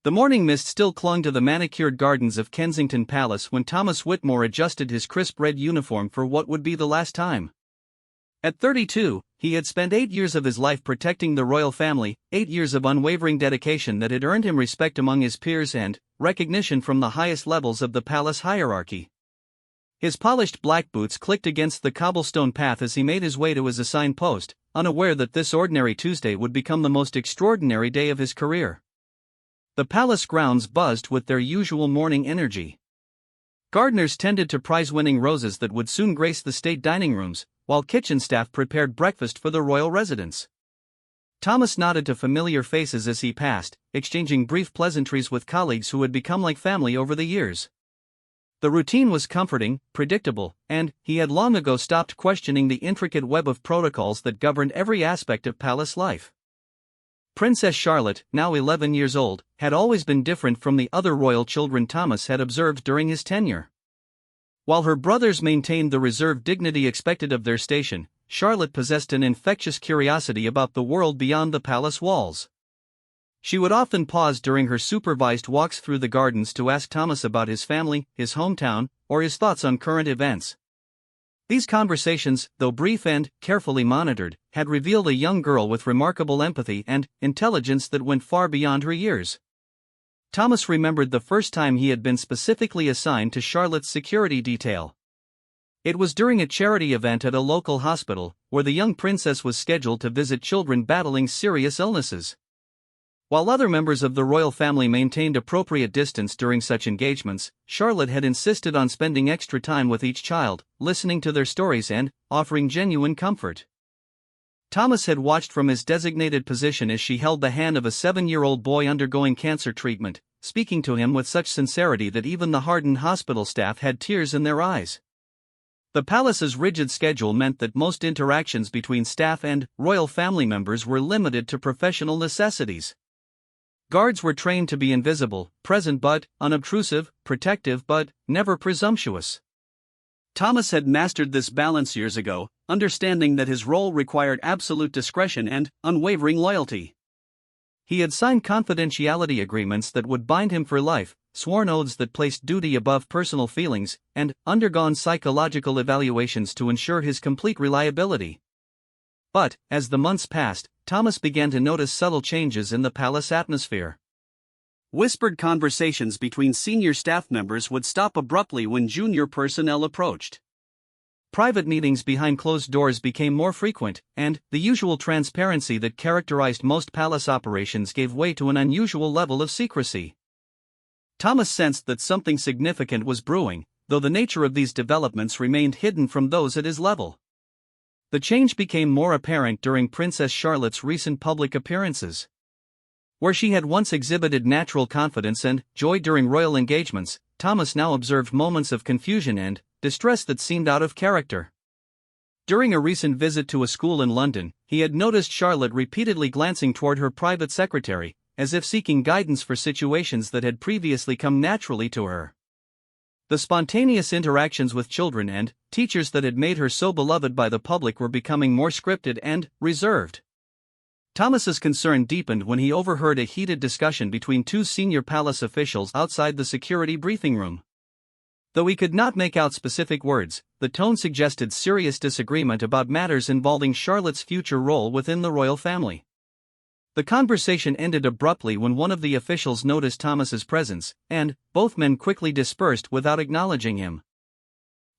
The morning mist still clung to the manicured gardens of Kensington Palace when Thomas Whitmore adjusted his crisp red uniform for what would be the last time. At 32, he had spent 8 years of his life protecting the royal family, 8 years of unwavering dedication that had earned him respect among his peers and recognition from the highest levels of the palace hierarchy. His polished black boots clicked against the cobblestone path as he made his way to his assigned post, unaware that this ordinary Tuesday would become the most extraordinary day of his career. The palace grounds buzzed with their usual morning energy. Gardeners tended to prize-winning roses that would soon grace the state dining rooms, while kitchen staff prepared breakfast for the royal residents. Thomas nodded to familiar faces as he passed, exchanging brief pleasantries with colleagues who had become like family over the years. The routine was comforting, predictable, and he had long ago stopped questioning the intricate web of protocols that governed every aspect of palace life. Princess Charlotte, now 11 years old, had always been different from the other royal children Thomas had observed during his tenure. While her brothers maintained the reserved dignity expected of their station, Charlotte possessed an infectious curiosity about the world beyond the palace walls. She would often pause during her supervised walks through the gardens to ask Thomas about his family, his hometown, or his thoughts on current events. These conversations, though brief and carefully monitored, had revealed a young girl with remarkable empathy and intelligence that went far beyond her years. Thomas remembered the first time he had been specifically assigned to Charlotte's security detail. It was during a charity event at a local hospital, where the young princess was scheduled to visit children battling serious illnesses. While other members of the royal family maintained appropriate distance during such engagements, Charlotte had insisted on spending extra time with each child, listening to their stories and offering genuine comfort. Thomas had watched from his designated position as she held the hand of a 7-year-old boy undergoing cancer treatment, speaking to him with such sincerity that even the hardened hospital staff had tears in their eyes. The palace's rigid schedule meant that most interactions between staff and royal family members were limited to professional necessities. Guards were trained to be invisible, present but unobtrusive, protective but never presumptuous. Thomas had mastered this balance years ago, understanding that his role required absolute discretion and unwavering loyalty. He had signed confidentiality agreements that would bind him for life, sworn oaths that placed duty above personal feelings, and undergone psychological evaluations to ensure his complete reliability. But, as the months passed, Thomas began to notice subtle changes in the palace atmosphere. Whispered conversations between senior staff members would stop abruptly when junior personnel approached. Private meetings behind closed doors became more frequent, and the usual transparency that characterized most palace operations gave way to an unusual level of secrecy. Thomas sensed that something significant was brewing, though the nature of these developments remained hidden from those at his level. The change became more apparent during Princess Charlotte's recent public appearances. Where she had once exhibited natural confidence and joy during royal engagements, Thomas now observed moments of confusion and distress that seemed out of character. During a recent visit to a school in London, he had noticed Charlotte repeatedly glancing toward her private secretary, as if seeking guidance for situations that had previously come naturally to her. The spontaneous interactions with children and teachers that had made her so beloved by the public were becoming more scripted and reserved. Thomas's concern deepened when he overheard a heated discussion between two senior palace officials outside the security briefing room. Though he could not make out specific words, the tone suggested serious disagreement about matters involving Charlotte's future role within the royal family. The conversation ended abruptly when one of the officials noticed Thomas's presence, and both men quickly dispersed without acknowledging him.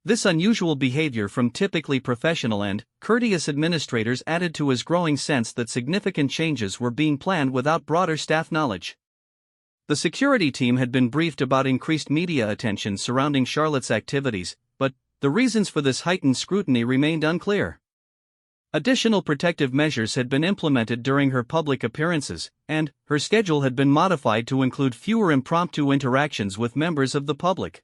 This unusual behavior from typically professional and courteous administrators added to his growing sense that significant changes were being planned without broader staff knowledge. The security team had been briefed about increased media attention surrounding Charlotte's activities, but the reasons for this heightened scrutiny remained unclear. Additional protective measures had been implemented during her public appearances, and her schedule had been modified to include fewer impromptu interactions with members of the public.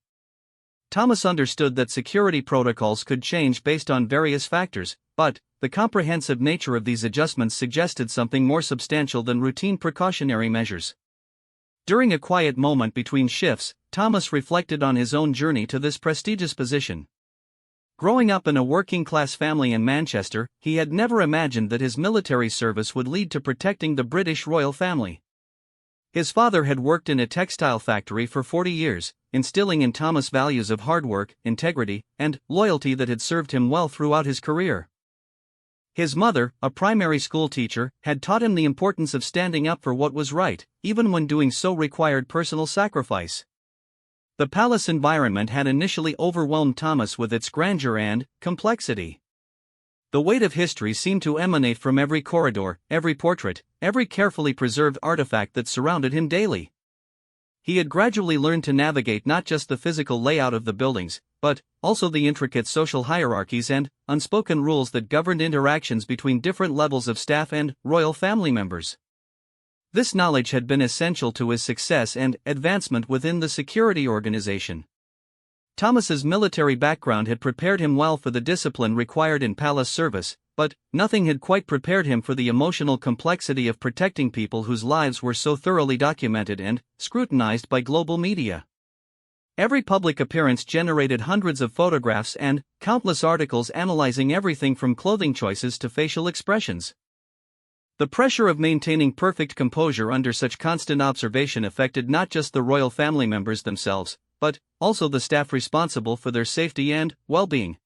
Thomas understood that security protocols could change based on various factors, but the comprehensive nature of these adjustments suggested something more substantial than routine precautionary measures. During a quiet moment between shifts, Thomas reflected on his own journey to this prestigious position. Growing up in a working-class family in Manchester, he had never imagined that his military service would lead to protecting the British royal family. His father had worked in a textile factory for 40 years, instilling in Thomas values of hard work, integrity, and loyalty that had served him well throughout his career. His mother, a primary school teacher, had taught him the importance of standing up for what was right, even when doing so required personal sacrifice. The palace environment had initially overwhelmed Thomas with its grandeur and complexity. The weight of history seemed to emanate from every corridor, every portrait, every carefully preserved artifact that surrounded him daily. He had gradually learned to navigate not just the physical layout of the buildings, but also the intricate social hierarchies and unspoken rules that governed interactions between different levels of staff and royal family members. This knowledge had been essential to his success and advancement within the security organization. Thomas's military background had prepared him well for the discipline required in palace service, but nothing had quite prepared him for the emotional complexity of protecting people whose lives were so thoroughly documented and scrutinized by global media. Every public appearance generated hundreds of photographs and countless articles analyzing everything from clothing choices to facial expressions. The pressure of maintaining perfect composure under such constant observation affected not just the royal family members themselves, but also the staff responsible for their safety and well-being.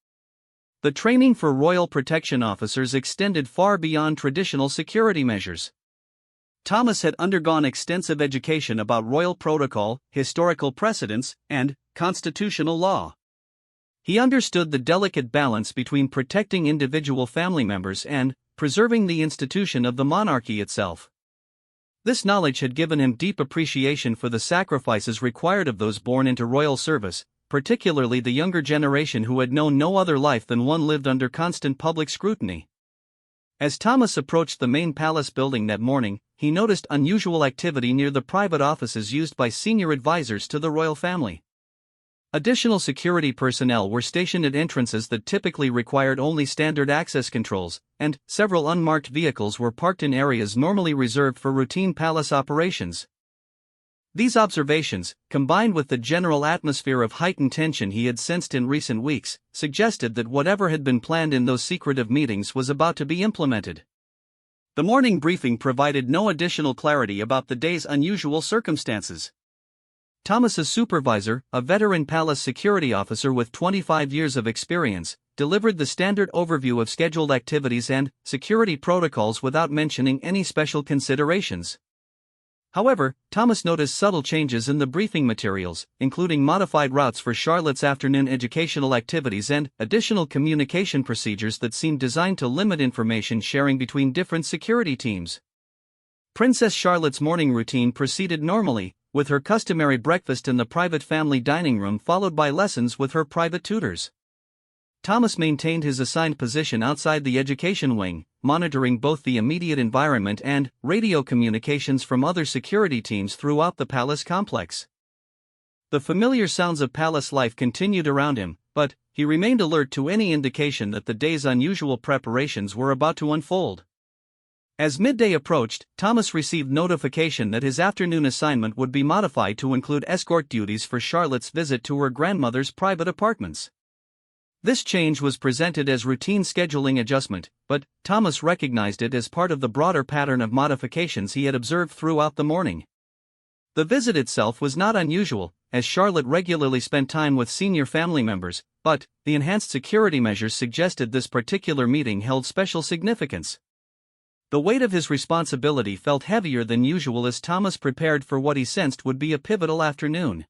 The training for royal protection officers extended far beyond traditional security measures. Thomas had undergone extensive education about royal protocol, historical precedents, and constitutional law. He understood the delicate balance between protecting individual family members and preserving the institution of the monarchy itself. This knowledge had given him deep appreciation for the sacrifices required of those born into royal service, particularly the younger generation who had known no other life than one lived under constant public scrutiny. As Thomas approached the main palace building that morning, he noticed unusual activity near the private offices used by senior advisors to the royal family. Additional security personnel were stationed at entrances that typically required only standard access controls, and several unmarked vehicles were parked in areas normally reserved for routine palace operations. These observations, combined with the general atmosphere of heightened tension he had sensed in recent weeks, suggested that whatever had been planned in those secretive meetings was about to be implemented. The morning briefing provided no additional clarity about the day's unusual circumstances. Thomas's supervisor, a veteran palace security officer with 25 years of experience, delivered the standard overview of scheduled activities and security protocols without mentioning any special considerations. However, Thomas noticed subtle changes in the briefing materials, including modified routes for Charlotte's afternoon educational activities and additional communication procedures that seemed designed to limit information sharing between different security teams. Princess Charlotte's morning routine proceeded normally, with her customary breakfast in the private family dining room followed by lessons with her private tutors. Thomas maintained his assigned position outside the education wing, monitoring both the immediate environment and radio communications from other security teams throughout the palace complex. The familiar sounds of palace life continued around him, but he remained alert to any indication that the day's unusual preparations were about to unfold. As midday approached, Thomas received notification that his afternoon assignment would be modified to include escort duties for Charlotte's visit to her grandmother's private apartments. This change was presented as routine scheduling adjustment, but Thomas recognized it as part of the broader pattern of modifications he had observed throughout the morning. The visit itself was not unusual, as Charlotte regularly spent time with senior family members, but the enhanced security measures suggested this particular meeting held special significance. The weight of his responsibility felt heavier than usual as Thomas prepared for what he sensed would be a pivotal afternoon.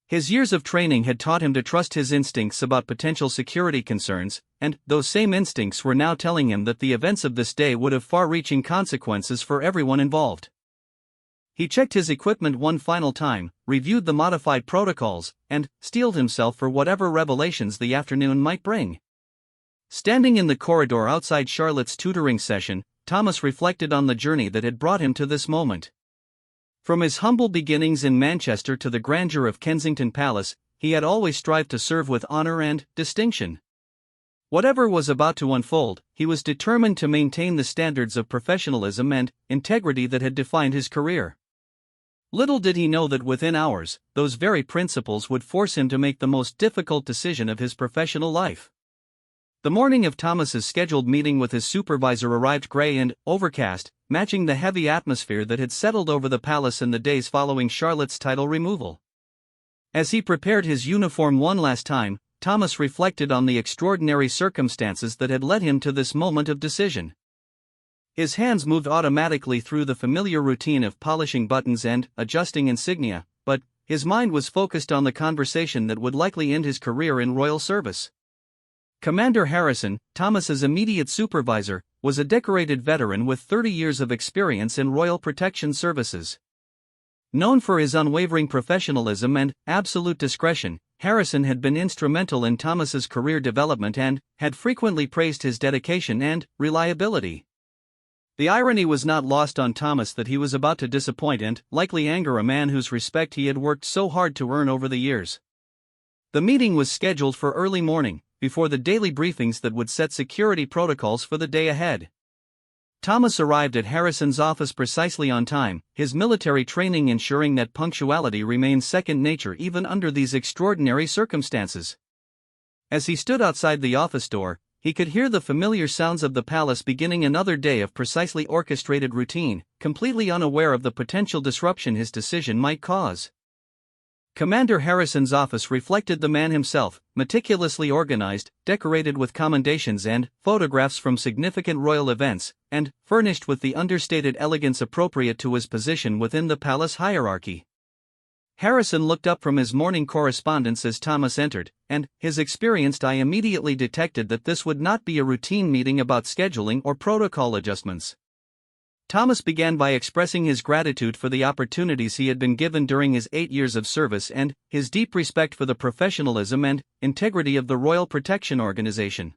His years of training had taught him to trust his instincts about potential security concerns, and those same instincts were now telling him that the events of this day would have far-reaching consequences for everyone involved. He checked his equipment one final time, reviewed the modified protocols, and steeled himself for whatever revelations the afternoon might bring. Standing in the corridor outside Charlotte's tutoring session, Thomas reflected on the journey that had brought him to this moment. From his humble beginnings in Manchester to the grandeur of Kensington Palace, he had always strived to serve with honor and distinction. Whatever was about to unfold, he was determined to maintain the standards of professionalism and integrity that had defined his career. Little did he know that within hours, those very principles would force him to make the most difficult decision of his professional life. The morning of Thomas's scheduled meeting with his supervisor arrived gray and overcast, matching the heavy atmosphere that had settled over the palace in the days following Charlotte's title removal. As he prepared his uniform one last time, Thomas reflected on the extraordinary circumstances that had led him to this moment of decision. His hands moved automatically through the familiar routine of polishing buttons and adjusting insignia, but his mind was focused on the conversation that would likely end his career in royal service. Commander Harrison, Thomas's immediate supervisor, was a decorated veteran with 30 years of experience in royal protection services. Known for his unwavering professionalism and absolute discretion, Harrison had been instrumental in Thomas's career development and had frequently praised his dedication and reliability. The irony was not lost on Thomas that he was about to disappoint and likely anger a man whose respect he had worked so hard to earn over the years. The meeting was scheduled for early morning, before the daily briefings that would set security protocols for the day ahead. Thomas arrived at Harrison's office precisely on time, his military training ensuring that punctuality remained second nature even under these extraordinary circumstances. As he stood outside the office door, he could hear the familiar sounds of the palace beginning another day of precisely orchestrated routine, completely unaware of the potential disruption his decision might cause. Commander Harrison's office reflected the man himself, meticulously organized, decorated with commendations and photographs from significant royal events, and furnished with the understated elegance appropriate to his position within the palace hierarchy. Harrison looked up from his morning correspondence as Thomas entered, and his experienced eye immediately detected that this would not be a routine meeting about scheduling or protocol adjustments. Thomas began by expressing his gratitude for the opportunities he had been given during his 8 years of service and his deep respect for the professionalism and integrity of the Royal Protection Organization.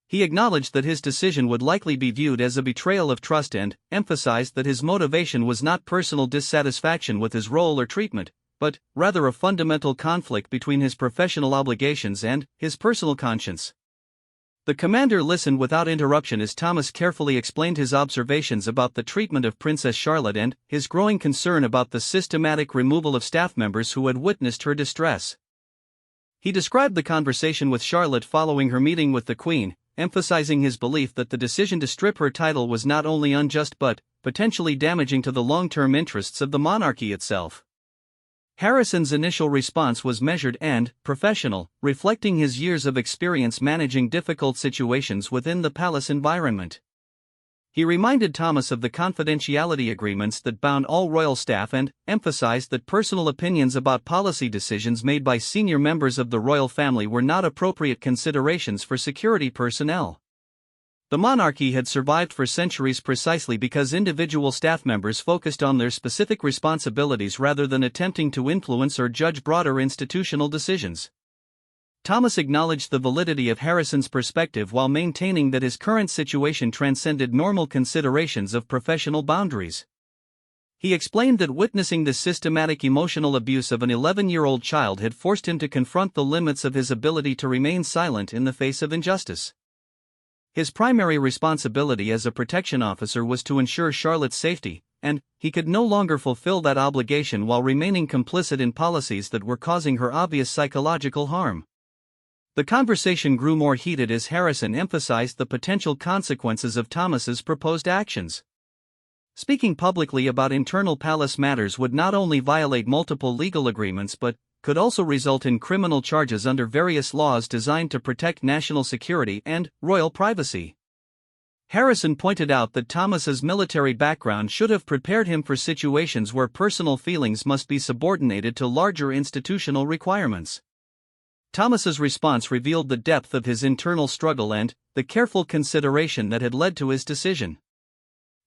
He acknowledged that his decision would likely be viewed as a betrayal of trust and emphasized that his motivation was not personal dissatisfaction with his role or treatment, but rather a fundamental conflict between his professional obligations and his personal conscience. The commander listened without interruption as Thomas carefully explained his observations about the treatment of Princess Charlotte and his growing concern about the systematic removal of staff members who had witnessed her distress. He described the conversation with Charlotte following her meeting with the Queen, emphasizing his belief that the decision to strip her title was not only unjust but potentially damaging to the long-term interests of the monarchy itself. Harrison's initial response was measured and professional, reflecting his years of experience managing difficult situations within the palace environment. He reminded Thomas of the confidentiality agreements that bound all royal staff and emphasized that personal opinions about policy decisions made by senior members of the royal family were not appropriate considerations for security personnel. The monarchy had survived for centuries precisely because individual staff members focused on their specific responsibilities rather than attempting to influence or judge broader institutional decisions. Thomas acknowledged the validity of Harrison's perspective while maintaining that his current situation transcended normal considerations of professional boundaries. He explained that witnessing the systematic emotional abuse of an 11-year-old child had forced him to confront the limits of his ability to remain silent in the face of injustice. His primary responsibility as a protection officer was to ensure Charlotte's safety, and he could no longer fulfill that obligation while remaining complicit in policies that were causing her obvious psychological harm. The conversation grew more heated as Harrison emphasized the potential consequences of Thomas's proposed actions. Speaking publicly about internal palace matters would not only violate multiple legal agreements but could also result in criminal charges under various laws designed to protect national security and royal privacy. Harrison pointed out that Thomas's military background should have prepared him for situations where personal feelings must be subordinated to larger institutional requirements. Thomas's response revealed the depth of his internal struggle and the careful consideration that had led to his decision.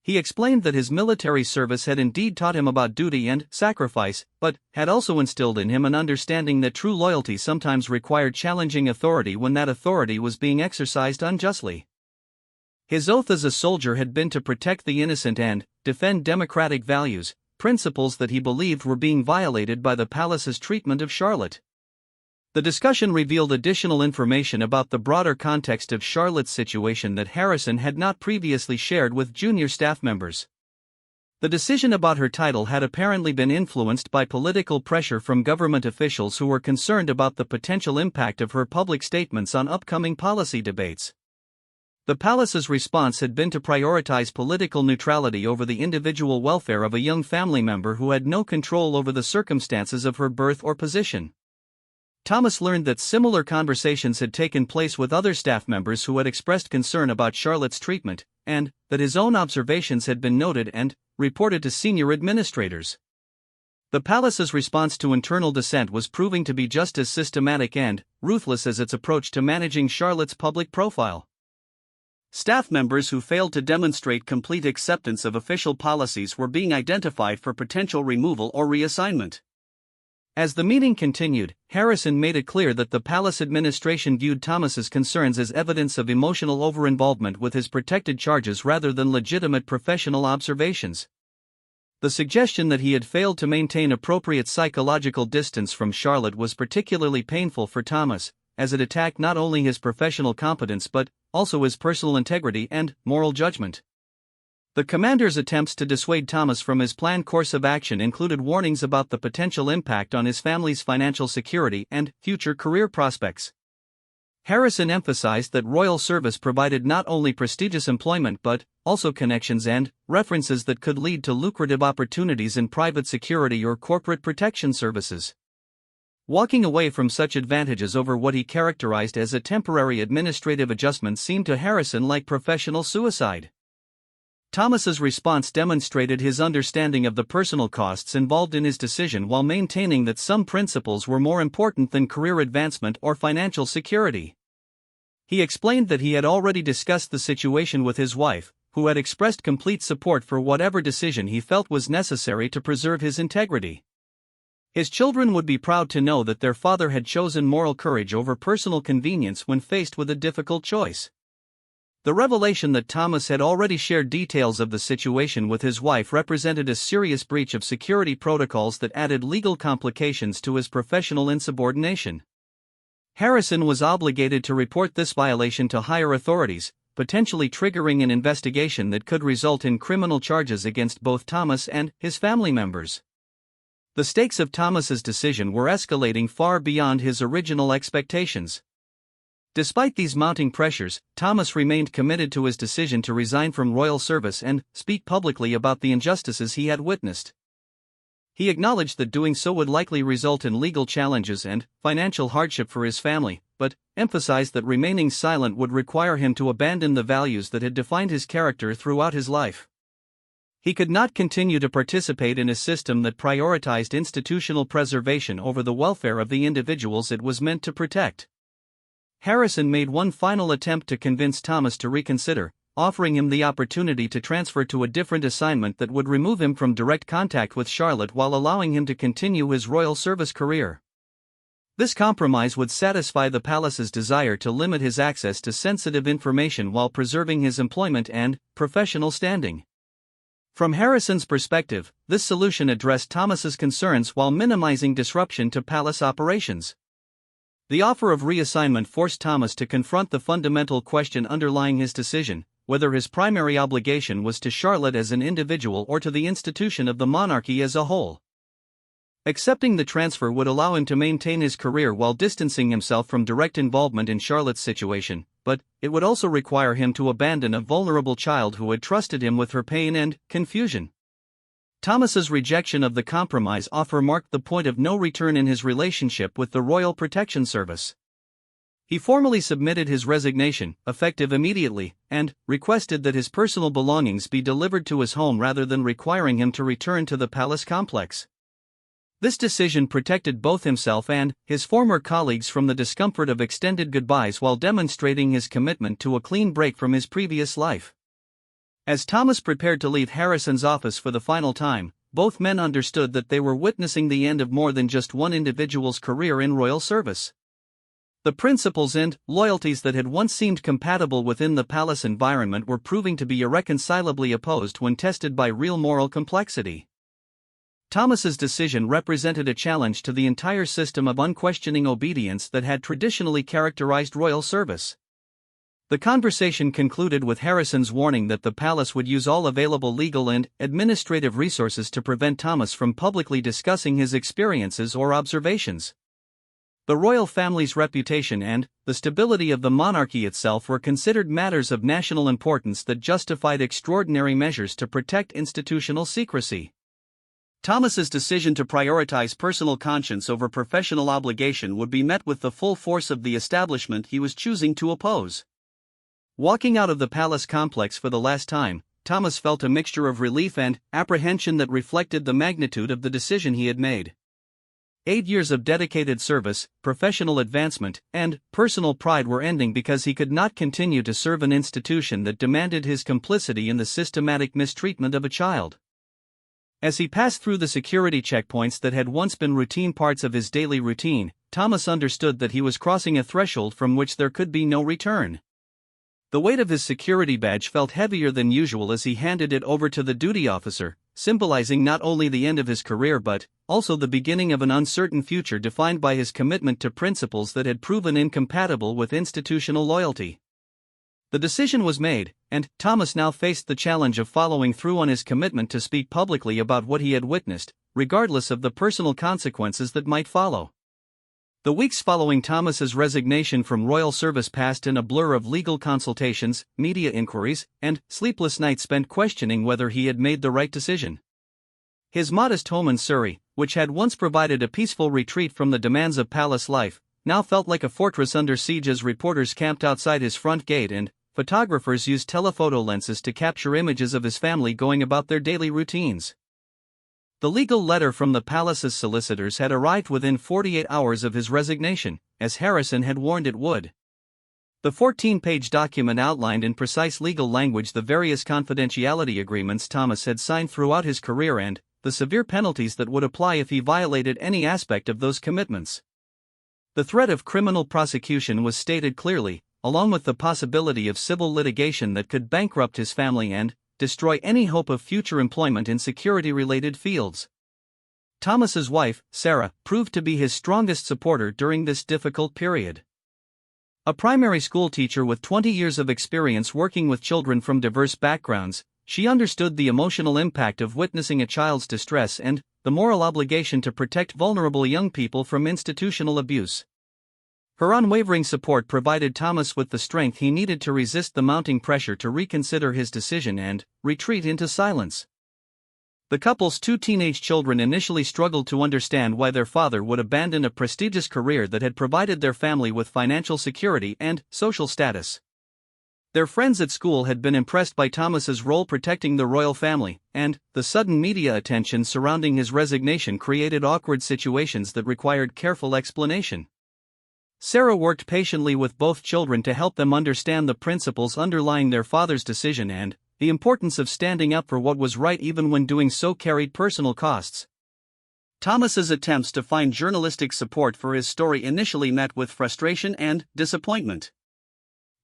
He explained that his military service had indeed taught him about duty and sacrifice, but had also instilled in him an understanding that true loyalty sometimes required challenging authority when that authority was being exercised unjustly. His oath as a soldier had been to protect the innocent and defend democratic values, principles that he believed were being violated by the palace's treatment of Charlotte. The discussion revealed additional information about the broader context of Charlotte's situation that Harrison had not previously shared with junior staff members. The decision about her title had apparently been influenced by political pressure from government officials who were concerned about the potential impact of her public statements on upcoming policy debates. The palace's response had been to prioritize political neutrality over the individual welfare of a young family member who had no control over the circumstances of her birth or position. Thomas learned that similar conversations had taken place with other staff members who had expressed concern about Charlotte's treatment, and that his own observations had been noted and reported to senior administrators. The palace's response to internal dissent was proving to be just as systematic and ruthless as its approach to managing Charlotte's public profile. Staff members who failed to demonstrate complete acceptance of official policies were being identified for potential removal or reassignment. As the meeting continued, Harrison made it clear that the palace administration viewed Thomas's concerns as evidence of emotional overinvolvement with his protected charges rather than legitimate professional observations. The suggestion that he had failed to maintain appropriate psychological distance from Charlotte was particularly painful for Thomas, as it attacked not only his professional competence but also his personal integrity and moral judgment. The commander's attempts to dissuade Thomas from his planned course of action included warnings about the potential impact on his family's financial security and future career prospects. Harrison emphasized that royal service provided not only prestigious employment but also connections and references that could lead to lucrative opportunities in private security or corporate protection services. Walking away from such advantages over what he characterized as a temporary administrative adjustment seemed to Harrison like professional suicide. Thomas's response demonstrated his understanding of the personal costs involved in his decision while maintaining that some principles were more important than career advancement or financial security. He explained that he had already discussed the situation with his wife, who had expressed complete support for whatever decision he felt was necessary to preserve his integrity. His children would be proud to know that their father had chosen moral courage over personal convenience when faced with a difficult choice. The revelation that Thomas had already shared details of the situation with his wife represented a serious breach of security protocols that added legal complications to his professional insubordination. Harrison was obligated to report this violation to higher authorities, potentially triggering an investigation that could result in criminal charges against both Thomas and his family members. The stakes of Thomas's decision were escalating far beyond his original expectations. Despite these mounting pressures, Thomas remained committed to his decision to resign from royal service and speak publicly about the injustices he had witnessed. He acknowledged that doing so would likely result in legal challenges and financial hardship for his family, but emphasized that remaining silent would require him to abandon the values that had defined his character throughout his life. He could not continue to participate in a system that prioritized institutional preservation over the welfare of the individuals it was meant to protect. Harrison made one final attempt to convince Thomas to reconsider, offering him the opportunity to transfer to a different assignment that would remove him from direct contact with Charlotte while allowing him to continue his royal service career. This compromise would satisfy the palace's desire to limit his access to sensitive information while preserving his employment and professional standing. From Harrison's perspective, this solution addressed Thomas's concerns while minimizing disruption to palace operations. The offer of reassignment forced Thomas to confront the fundamental question underlying his decision, whether his primary obligation was to Charlotte as an individual or to the institution of the monarchy as a whole. Accepting the transfer would allow him to maintain his career while distancing himself from direct involvement in Charlotte's situation, but it would also require him to abandon a vulnerable child who had trusted him with her pain and confusion. Thomas's rejection of the compromise offer marked the point of no return in his relationship with the Royal Protection Service. He formally submitted his resignation, effective immediately, and requested that his personal belongings be delivered to his home rather than requiring him to return to the palace complex. This decision protected both himself and his former colleagues from the discomfort of extended goodbyes while demonstrating his commitment to a clean break from his previous life. As Thomas prepared to leave Harrison's office for the final time, both men understood that they were witnessing the end of more than just one individual's career in royal service. The principles and loyalties that had once seemed compatible within the palace environment were proving to be irreconcilably opposed when tested by real moral complexity. Thomas's decision represented a challenge to the entire system of unquestioning obedience that had traditionally characterized royal service. The conversation concluded with Harrison's warning that the palace would use all available legal and administrative resources to prevent Thomas from publicly discussing his experiences or observations. The royal family's reputation and the stability of the monarchy itself were considered matters of national importance that justified extraordinary measures to protect institutional secrecy. Thomas's decision to prioritize personal conscience over professional obligation would be met with the full force of the establishment he was choosing to oppose. Walking out of the palace complex for the last time, Thomas felt a mixture of relief and apprehension that reflected the magnitude of the decision he had made. 8 years of dedicated service, professional advancement, and personal pride were ending because he could not continue to serve an institution that demanded his complicity in the systematic mistreatment of a child. As he passed through the security checkpoints that had once been routine parts of his daily routine, Thomas understood that he was crossing a threshold from which there could be no return. The weight of his security badge felt heavier than usual as he handed it over to the duty officer, symbolizing not only the end of his career but also the beginning of an uncertain future defined by his commitment to principles that had proven incompatible with institutional loyalty. The decision was made, and Thomas now faced the challenge of following through on his commitment to speak publicly about what he had witnessed, regardless of the personal consequences that might follow. The weeks following Thomas's resignation from royal service passed in a blur of legal consultations, media inquiries, and sleepless nights spent questioning whether he had made the right decision. His modest home in Surrey, which had once provided a peaceful retreat from the demands of palace life, now felt like a fortress under siege as reporters camped outside his front gate and photographers used telephoto lenses to capture images of his family going about their daily routines. The legal letter from the palace's solicitors had arrived within 48 hours of his resignation, as Harrison had warned it would. The 14-page document outlined in precise legal language the various confidentiality agreements Thomas had signed throughout his career and the severe penalties that would apply if he violated any aspect of those commitments. The threat of criminal prosecution was stated clearly, along with the possibility of civil litigation that could bankrupt his family and destroy any hope of future employment in security-related fields. Thomas's wife, Sarah, proved to be his strongest supporter during this difficult period. A primary school teacher with 20 years of experience working with children from diverse backgrounds, she understood the emotional impact of witnessing a child's distress and the moral obligation to protect vulnerable young people from institutional abuse. Her unwavering support provided Thomas with the strength he needed to resist the mounting pressure to reconsider his decision and retreat into silence. The couple's 2 teenage children initially struggled to understand why their father would abandon a prestigious career that had provided their family with financial security and social status. Their friends at school had been impressed by Thomas's role protecting the royal family, and the sudden media attention surrounding his resignation created awkward situations that required careful explanation. Sarah worked patiently with both children to help them understand the principles underlying their father's decision and the importance of standing up for what was right even when doing so carried personal costs. Thomas's attempts to find journalistic support for his story initially met with frustration and disappointment.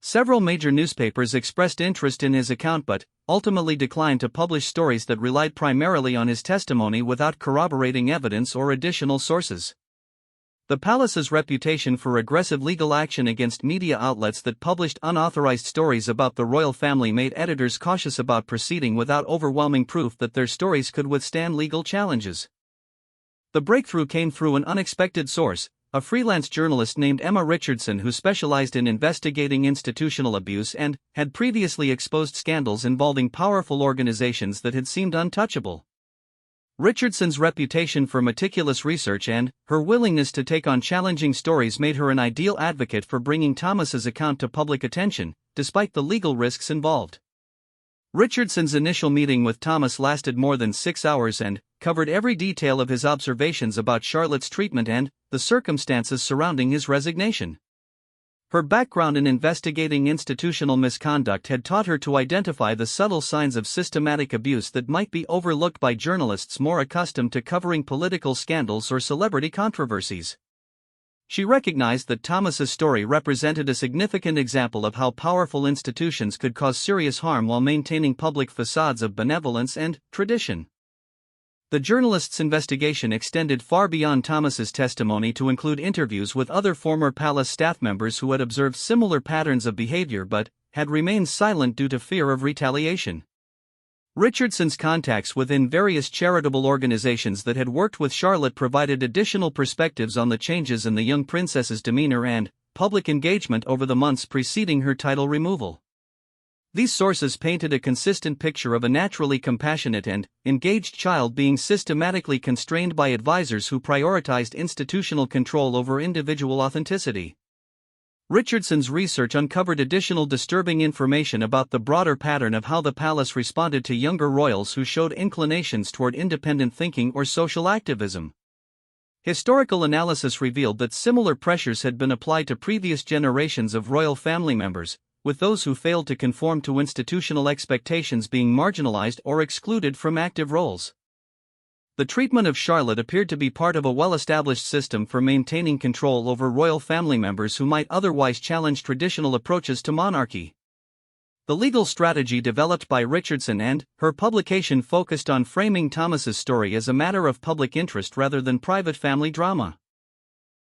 Several major newspapers expressed interest in his account but ultimately declined to publish stories that relied primarily on his testimony without corroborating evidence or additional sources. The palace's reputation for aggressive legal action against media outlets that published unauthorized stories about the royal family made editors cautious about proceeding without overwhelming proof that their stories could withstand legal challenges. The breakthrough came through an unexpected source, a freelance journalist named Emma Richardson who specialized in investigating institutional abuse and had previously exposed scandals involving powerful organizations that had seemed untouchable. Richardson's reputation for meticulous research and her willingness to take on challenging stories made her an ideal advocate for bringing Thomas's account to public attention, despite the legal risks involved. Richardson's initial meeting with Thomas lasted more than 6 hours and covered every detail of his observations about Charlotte's treatment and the circumstances surrounding his resignation. Her background in investigating institutional misconduct had taught her to identify the subtle signs of systematic abuse that might be overlooked by journalists more accustomed to covering political scandals or celebrity controversies. She recognized that Thomas's story represented a significant example of how powerful institutions could cause serious harm while maintaining public facades of benevolence and tradition. The journalists' investigation extended far beyond Thomas's testimony to include interviews with other former palace staff members who had observed similar patterns of behavior but had remained silent due to fear of retaliation. Richardson's contacts within various charitable organizations that had worked with Charlotte provided additional perspectives on the changes in the young princess's demeanor and public engagement over the months preceding her title removal. These sources painted a consistent picture of a naturally compassionate and engaged child being systematically constrained by advisors who prioritized institutional control over individual authenticity. Richardson's research uncovered additional disturbing information about the broader pattern of how the palace responded to younger royals who showed inclinations toward independent thinking or social activism. Historical analysis revealed that similar pressures had been applied to previous generations of royal family members, with those who failed to conform to institutional expectations being marginalized or excluded from active roles. The treatment of Charlotte appeared to be part of a well-established system for maintaining control over royal family members who might otherwise challenge traditional approaches to monarchy. The legal strategy developed by Richardson and her publication focused on framing Thomas's story as a matter of public interest rather than private family drama.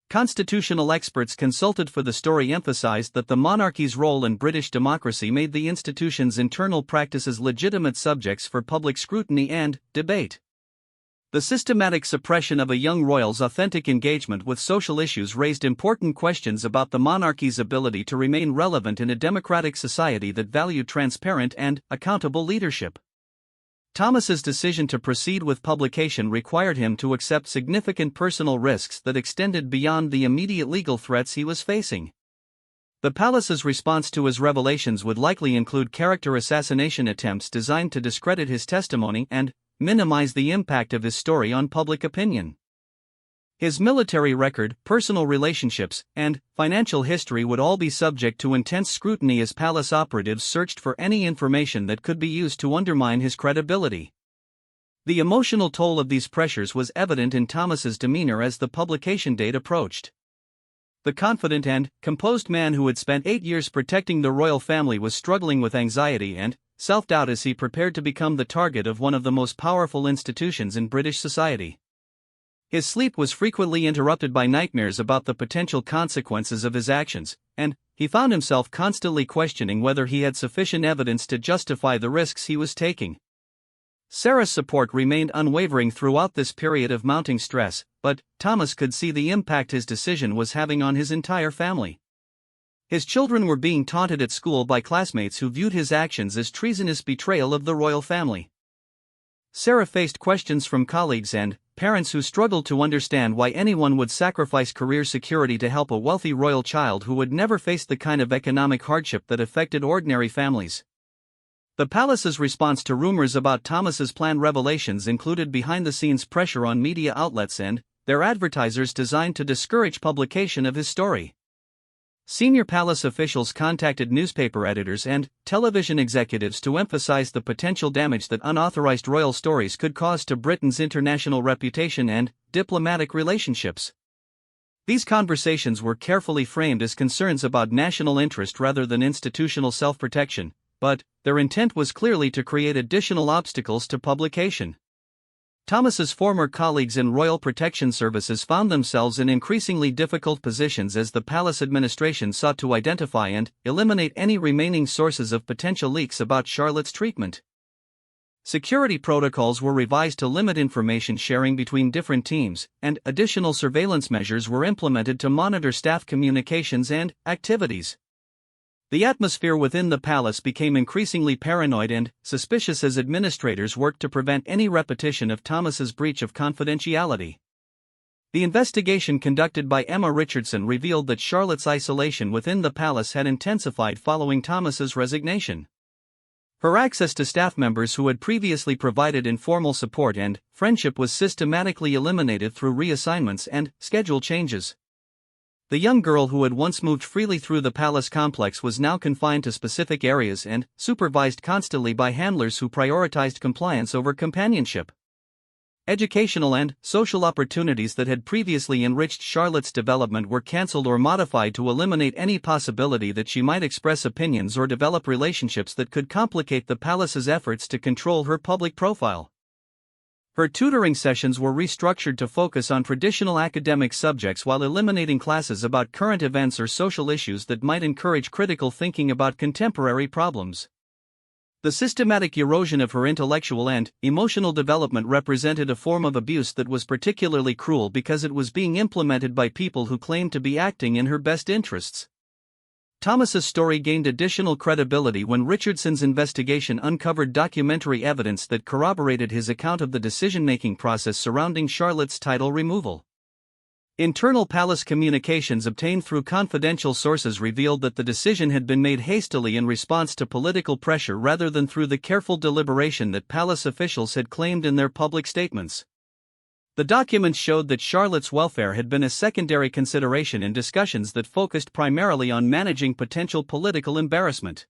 Constitutional experts consulted for the story emphasized that the monarchy's role in British democracy made the institution's internal practices legitimate subjects for public scrutiny and debate. The systematic suppression of a young royal's authentic engagement with social issues raised important questions about the monarchy's ability to remain relevant in a democratic society that valued transparent and accountable leadership. Thomas's decision to proceed with publication required him to accept significant personal risks that extended beyond the immediate legal threats he was facing. The palace's response to his revelations would likely include character assassination attempts designed to discredit his testimony and minimize the impact of his story on public opinion. His military record, personal relationships, and financial history would all be subject to intense scrutiny as palace operatives searched for any information that could be used to undermine his credibility. The emotional toll of these pressures was evident in Thomas's demeanor as the publication date approached. The confident and composed man who had spent 8 years protecting the royal family was struggling with anxiety and self-doubt as he prepared to become the target of one of the most powerful institutions in British society. His sleep was frequently interrupted by nightmares about the potential consequences of his actions, and he found himself constantly questioning whether he had sufficient evidence to justify the risks he was taking. Sarah's support remained unwavering throughout this period of mounting stress, but Thomas could see the impact his decision was having on his entire family. His children were being taunted at school by classmates who viewed his actions as treasonous betrayal of the royal family. Sarah faced questions from colleagues and parents who struggled to understand why anyone would sacrifice career security to help a wealthy royal child who would never face the kind of economic hardship that affected ordinary families. The palace's response to rumors about Thomas's planned revelations included behind-the-scenes pressure on media outlets and their advertisers designed to discourage publication of his story. Senior palace officials contacted newspaper editors and television executives to emphasize the potential damage that unauthorized royal stories could cause to Britain's international reputation and diplomatic relationships. These conversations were carefully framed as concerns about national interest rather than institutional self-protection, but their intent was clearly to create additional obstacles to publication. Thomas's former colleagues in royal protection services found themselves in increasingly difficult positions as the palace administration sought to identify and eliminate any remaining sources of potential leaks about Charlotte's treatment. Security protocols were revised to limit information sharing between different teams, and additional surveillance measures were implemented to monitor staff communications and activities. The atmosphere within the palace became increasingly paranoid and suspicious as administrators worked to prevent any repetition of Thomas's breach of confidentiality. The investigation conducted by Emma Richardson revealed that Charlotte's isolation within the palace had intensified following Thomas's resignation. Her access to staff members who had previously provided informal support and friendship was systematically eliminated through reassignments and schedule changes. The young girl who had once moved freely through the palace complex was now confined to specific areas and supervised constantly by handlers who prioritized compliance over companionship. Educational and social opportunities that had previously enriched Charlotte's development were cancelled or modified to eliminate any possibility that she might express opinions or develop relationships that could complicate the palace's efforts to control her public profile. Her tutoring sessions were restructured to focus on traditional academic subjects while eliminating classes about current events or social issues that might encourage critical thinking about contemporary problems. The systematic erosion of her intellectual and emotional development represented a form of abuse that was particularly cruel because it was being implemented by people who claimed to be acting in her best interests. Thomas's story gained additional credibility when Richardson's investigation uncovered documentary evidence that corroborated his account of the decision-making process surrounding Charlotte's title removal. Internal palace communications obtained through confidential sources revealed that the decision had been made hastily in response to political pressure rather than through the careful deliberation that palace officials had claimed in their public statements. The documents showed that Charlotte's welfare had been a secondary consideration in discussions that focused primarily on managing potential political embarrassment.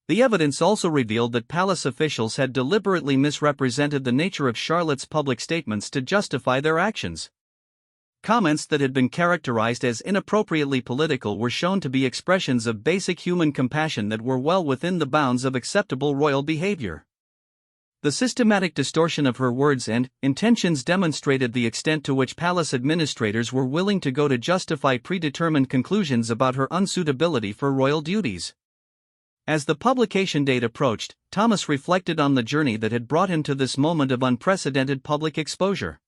The evidence also revealed that palace officials had deliberately misrepresented the nature of Charlotte's public statements to justify their actions. Comments that had been characterized as inappropriately political were shown to be expressions of basic human compassion that were well within the bounds of acceptable royal behavior. The systematic distortion of her words and intentions demonstrated the extent to which palace administrators were willing to go to justify predetermined conclusions about her unsuitability for royal duties. As the publication date approached, Thomas reflected on the journey that had brought him to this moment of unprecedented public exposure.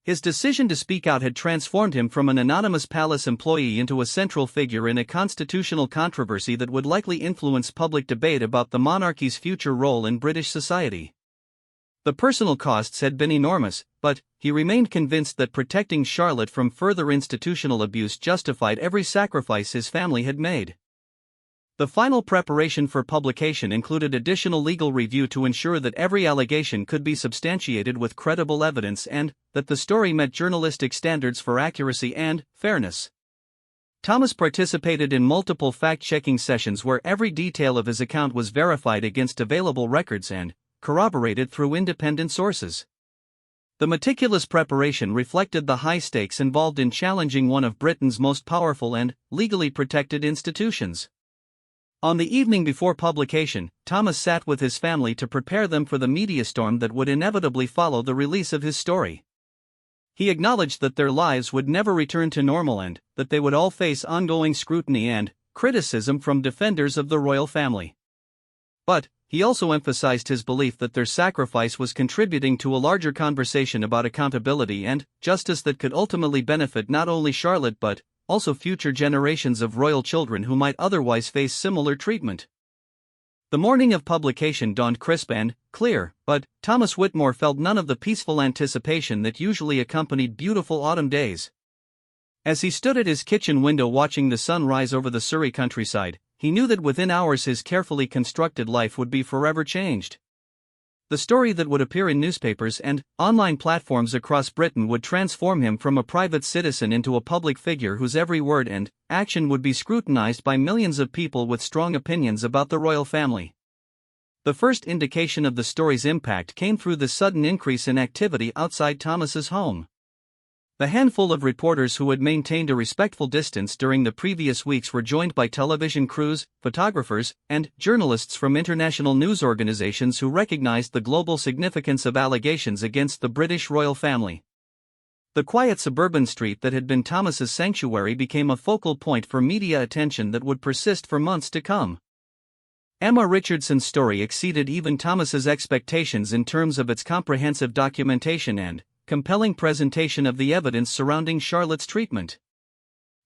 His decision to speak out had transformed him from an anonymous palace employee into a central figure in a constitutional controversy that would likely influence public debate about the monarchy's future role in British society. The personal costs had been enormous, but he remained convinced that protecting Charlotte from further institutional abuse justified every sacrifice his family had made. The final preparation for publication included additional legal review to ensure that every allegation could be substantiated with credible evidence and that the story met journalistic standards for accuracy and fairness. Thomas participated in multiple fact-checking sessions where every detail of his account was verified against available records and corroborated through independent sources. The meticulous preparation reflected the high stakes involved in challenging one of Britain's most powerful and legally protected institutions. On the evening before publication, Thomas sat with his family to prepare them for the media storm that would inevitably follow the release of his story. He acknowledged that their lives would never return to normal and that they would all face ongoing scrutiny and criticism from defenders of the royal family. But he also emphasized his belief that their sacrifice was contributing to a larger conversation about accountability and justice that could ultimately benefit not only Charlotte but also future generations of royal children who might otherwise face similar treatment. The morning of publication dawned crisp and clear, but Thomas Whitmore felt none of the peaceful anticipation that usually accompanied beautiful autumn days. As he stood at his kitchen window watching the sun rise over the Surrey countryside, he knew that within hours his carefully constructed life would be forever changed. The story that would appear in newspapers and online platforms across Britain would transform him from a private citizen into a public figure whose every word and action would be scrutinized by millions of people with strong opinions about the royal family. The first indication of the story's impact came through the sudden increase in activity outside Thomas's home. The handful of reporters who had maintained a respectful distance during the previous weeks were joined by television crews, photographers, and journalists from international news organizations who recognized the global significance of allegations against the British royal family. The quiet suburban street that had been Thomas's sanctuary became a focal point for media attention that would persist for months to come. Emma Richardson's story exceeded even Thomas's expectations in terms of its comprehensive documentation and compelling presentation of the evidence surrounding Charlotte's treatment.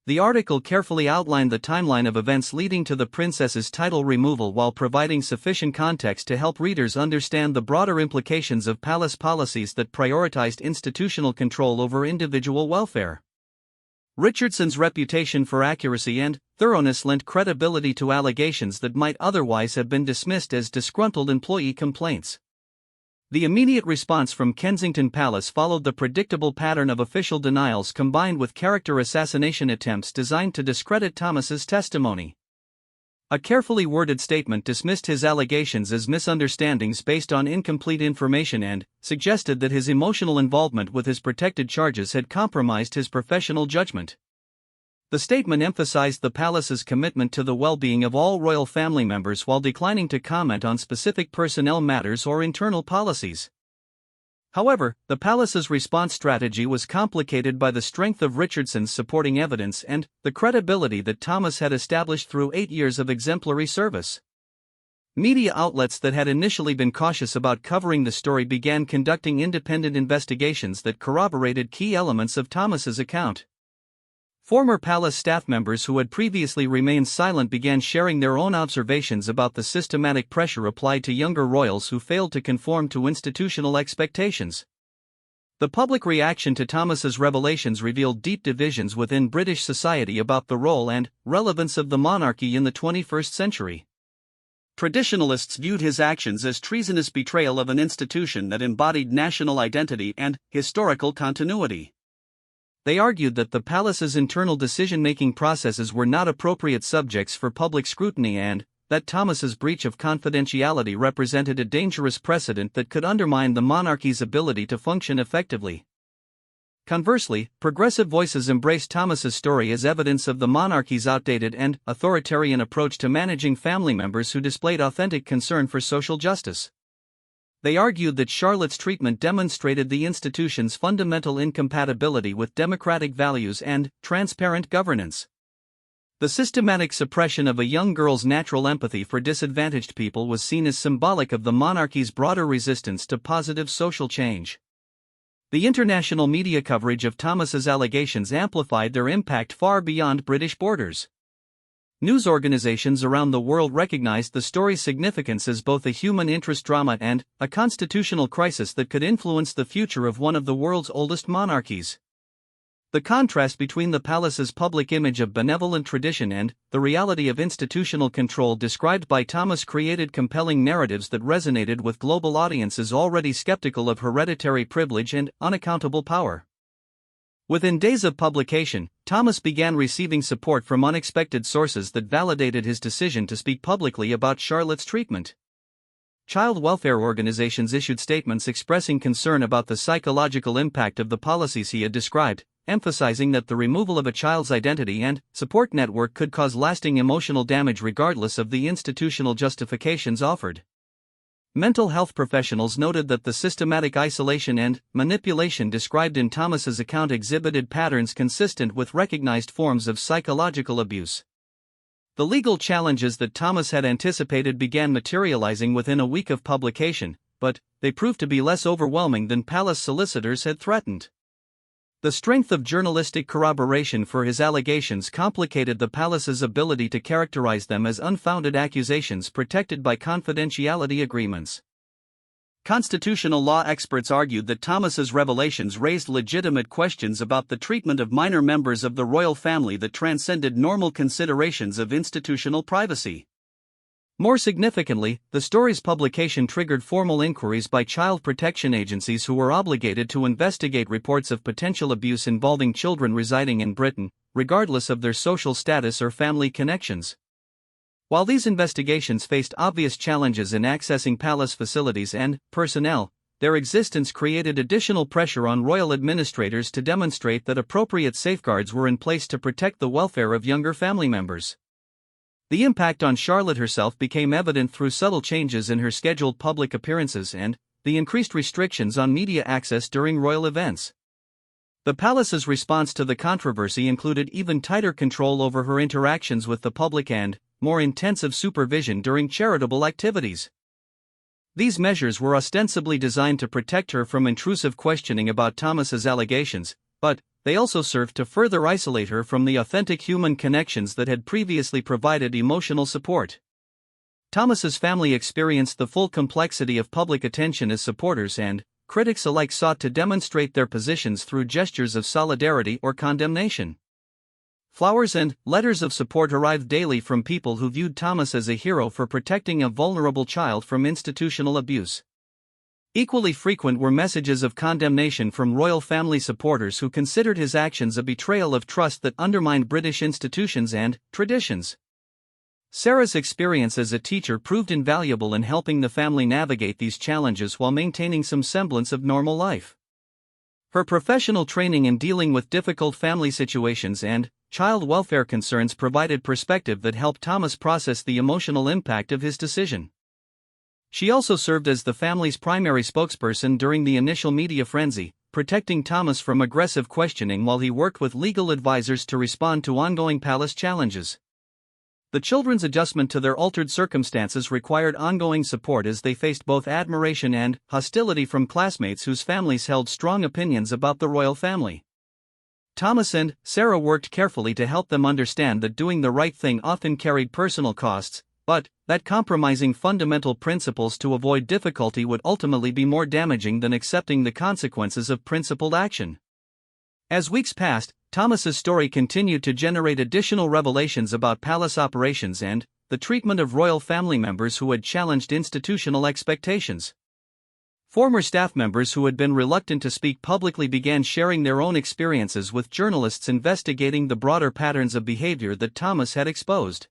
The article carefully outlined the timeline of events leading to the princess's title removal while providing sufficient context to help readers understand the broader implications of palace policies that prioritized institutional control over individual welfare. Richardson's reputation for accuracy and thoroughness lent credibility to allegations that might otherwise have been dismissed as disgruntled employee complaints. The immediate response from Kensington Palace followed the predictable pattern of official denials combined with character assassination attempts designed to discredit Thomas's testimony. A carefully worded statement dismissed his allegations as misunderstandings based on incomplete information and suggested that his emotional involvement with his protected charges had compromised his professional judgment. The statement emphasized the palace's commitment to the well-being of all royal family members while declining to comment on specific personnel matters or internal policies. However, the palace's response strategy was complicated by the strength of Richardson's supporting evidence and the credibility that Thomas had established through 8 years of exemplary service. Media outlets that had initially been cautious about covering the story began conducting independent investigations that corroborated key elements of Thomas's account. Former palace staff members who had previously remained silent began sharing their own observations about the systematic pressure applied to younger royals who failed to conform to institutional expectations. The public reaction to Thomas's revelations revealed deep divisions within British society about the role and relevance of the monarchy in the 21st century. Traditionalists viewed his actions as treasonous betrayal of an institution that embodied national identity and historical continuity. They argued that the palace's internal decision-making processes were not appropriate subjects for public scrutiny and that Thomas's breach of confidentiality represented a dangerous precedent that could undermine the monarchy's ability to function effectively. Conversely, progressive voices embraced Thomas's story as evidence of the monarchy's outdated and authoritarian approach to managing family members who displayed authentic concern for social justice. They argued that Charlotte's treatment demonstrated the institution's fundamental incompatibility with democratic values and transparent governance. The systematic suppression of a young girl's natural empathy for disadvantaged people was seen as symbolic of the monarchy's broader resistance to positive social change. The international media coverage of Thomas's allegations amplified their impact far beyond British borders. News organizations around the world recognized the story's significance as both a human interest drama and a constitutional crisis that could influence the future of one of the world's oldest monarchies. The contrast between the palace's public image of benevolent tradition and the reality of institutional control described by Thomas created compelling narratives that resonated with global audiences already skeptical of hereditary privilege and unaccountable power. Within days of publication, Thomas began receiving support from unexpected sources that validated his decision to speak publicly about Charlotte's treatment. Child welfare organizations issued statements expressing concern about the psychological impact of the policies he had described, emphasizing that the removal of a child's identity and support network could cause lasting emotional damage regardless of the institutional justifications offered. Mental health professionals noted that the systematic isolation and manipulation described in Thomas's account exhibited patterns consistent with recognized forms of psychological abuse. The legal challenges that Thomas had anticipated began materializing within a week of publication, but they proved to be less overwhelming than palace solicitors had threatened. The strength of journalistic corroboration for his allegations complicated the palace's ability to characterize them as unfounded accusations protected by confidentiality agreements. Constitutional law experts argued that Thomas's revelations raised legitimate questions about the treatment of minor members of the royal family that transcended normal considerations of institutional privacy. More significantly, the story's publication triggered formal inquiries by child protection agencies who were obligated to investigate reports of potential abuse involving children residing in Britain, regardless of their social status or family connections. While these investigations faced obvious challenges in accessing palace facilities and personnel, their existence created additional pressure on royal administrators to demonstrate that appropriate safeguards were in place to protect the welfare of younger family members. The impact on Charlotte herself became evident through subtle changes in her scheduled public appearances and the increased restrictions on media access during royal events. The palace's response to the controversy included even tighter control over her interactions with the public and more intensive supervision during charitable activities. These measures were ostensibly designed to protect her from intrusive questioning about Thomas's allegations, but they also served to further isolate her from the authentic human connections that had previously provided emotional support. Thomas's family experienced the full complexity of public attention as supporters and critics alike sought to demonstrate their positions through gestures of solidarity or condemnation. Flowers and letters of support arrived daily from people who viewed Thomas as a hero for protecting a vulnerable child from institutional abuse. Equally frequent were messages of condemnation from royal family supporters who considered his actions a betrayal of trust that undermined British institutions and traditions. Sarah's experience as a teacher proved invaluable in helping the family navigate these challenges while maintaining some semblance of normal life. Her professional training in dealing with difficult family situations and child welfare concerns provided perspective that helped Thomas process the emotional impact of his decision. She also served as the family's primary spokesperson during the initial media frenzy, protecting Thomas from aggressive questioning while he worked with legal advisors to respond to ongoing palace challenges. The children's adjustment to their altered circumstances required ongoing support as they faced both admiration and hostility from classmates whose families held strong opinions about the royal family. Thomas and Sarah worked carefully to help them understand that doing the right thing often carried personal costs, but that compromising fundamental principles to avoid difficulty would ultimately be more damaging than accepting the consequences of principled action. As weeks passed, Thomas's story continued to generate additional revelations about palace operations and the treatment of royal family members who had challenged institutional expectations. Former staff members who had been reluctant to speak publicly began sharing their own experiences with journalists investigating the broader patterns of behavior that Thomas had exposed.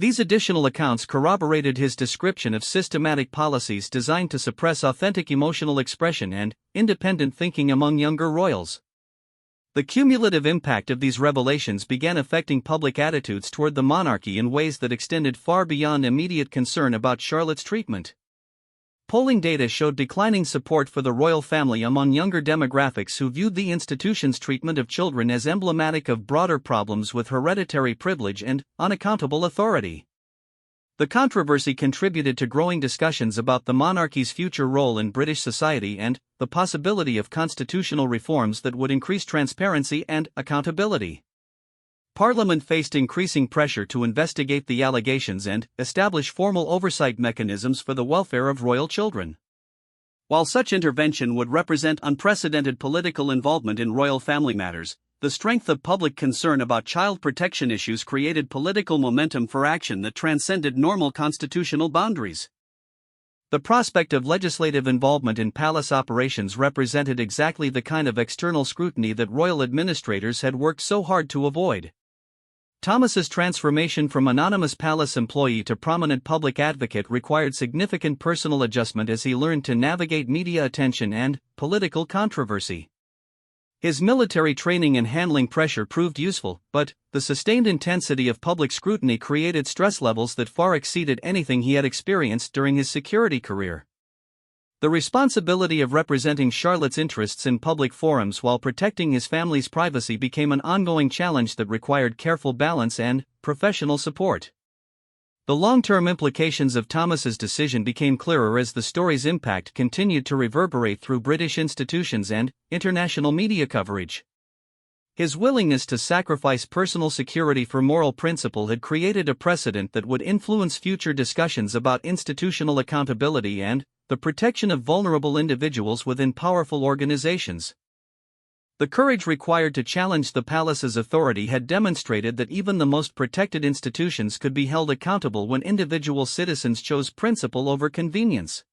These additional accounts corroborated his description of systematic policies designed to suppress authentic emotional expression and independent thinking among younger royals. The cumulative impact of these revelations began affecting public attitudes toward the monarchy in ways that extended far beyond immediate concern about Charlotte's treatment. Polling data showed declining support for the royal family among younger demographics who viewed the institution's treatment of children as emblematic of broader problems with hereditary privilege and unaccountable authority. The controversy contributed to growing discussions about the monarchy's future role in British society and the possibility of constitutional reforms that would increase transparency and accountability. Parliament faced increasing pressure to investigate the allegations and establish formal oversight mechanisms for the welfare of royal children. While such intervention would represent unprecedented political involvement in royal family matters, the strength of public concern about child protection issues created political momentum for action that transcended normal constitutional boundaries. The prospect of legislative involvement in palace operations represented exactly the kind of external scrutiny that royal administrators had worked so hard to avoid. Thomas's transformation from anonymous palace employee to prominent public advocate required significant personal adjustment as he learned to navigate media attention and political controversy. His military training and handling pressure proved useful, but the sustained intensity of public scrutiny created stress levels that far exceeded anything he had experienced during his security career. The responsibility of representing Charlotte's interests in public forums while protecting his family's privacy became an ongoing challenge that required careful balance and professional support. The long-term implications of Thomas's decision became clearer as the story's impact continued to reverberate through British institutions and international media coverage. His willingness to sacrifice personal security for moral principle had created a precedent that would influence future discussions about institutional accountability and the protection of vulnerable individuals within powerful organizations. The courage required to challenge the palace's authority had demonstrated that even the most protected institutions could be held accountable when individual citizens chose principle over convenience.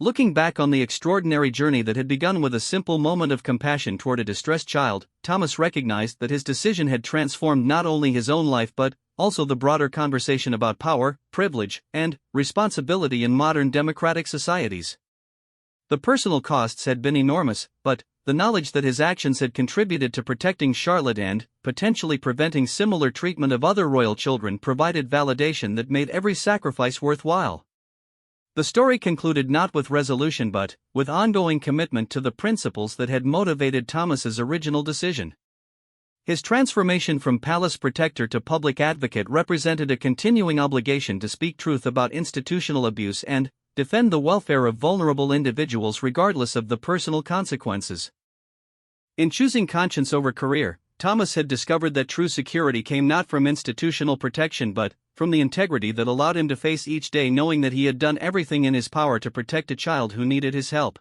Looking back on the extraordinary journey that had begun with a simple moment of compassion toward a distressed child, Thomas recognized that his decision had transformed not only his own life but also the broader conversation about power, privilege, and responsibility in modern democratic societies. The personal costs had been enormous, but the knowledge that his actions had contributed to protecting Charlotte and potentially preventing similar treatment of other royal children provided validation that made every sacrifice worthwhile. The story concluded not with resolution but with ongoing commitment to the principles that had motivated Thomas's original decision. His transformation from palace protector to public advocate represented a continuing obligation to speak truth about institutional abuse and defend the welfare of vulnerable individuals regardless of the personal consequences. In choosing conscience over career, Thomas had discovered that true security came not from institutional protection but from the integrity that allowed him to face each day knowing that he had done everything in his power to protect a child who needed his help.